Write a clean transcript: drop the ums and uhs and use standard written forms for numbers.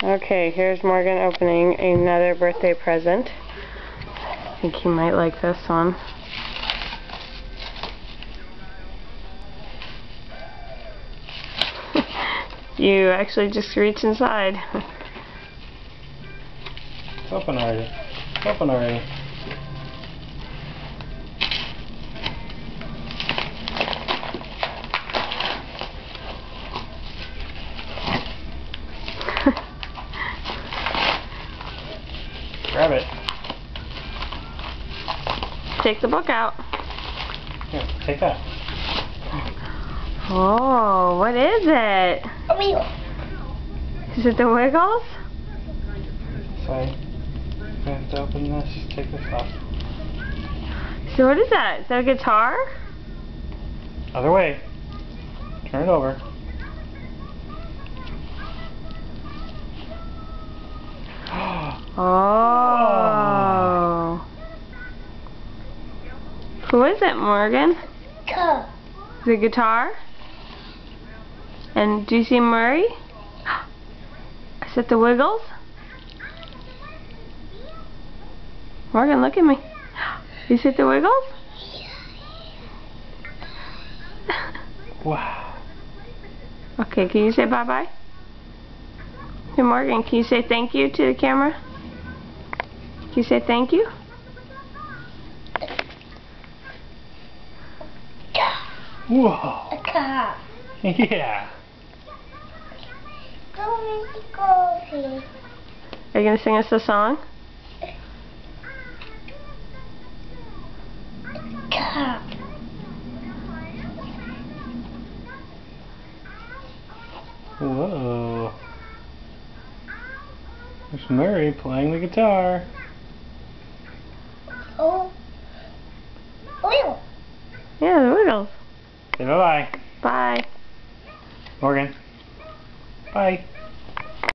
Okay, here's Morgan opening another birthday present. I think he might like this one. You actually just reach inside. It's open already. It's open already. Grab it. Take the book out. Here, take that. Oh, what is it? A wheel. Is it the Wiggles? Sorry. I have to open this. Take this off. So what is that? Is that a guitar? Other way. Turn it over. Oh. Who is it, Morgan? Car. The guitar? And do you see Murray? Is it the Wiggles? Morgan, look at me. You see the Wiggles? Wow. Okay, can you say bye-bye? Hey, Morgan, can you say thank you to the camera? Can you say thank you? Whoa. A car. Yeah. Coffee. Are you going to sing us a song? Car. Whoa. There's Murray playing the guitar. Oh. Wheel. Yeah, the Wiggles. Say bye-bye. Bye. Morgan. Bye.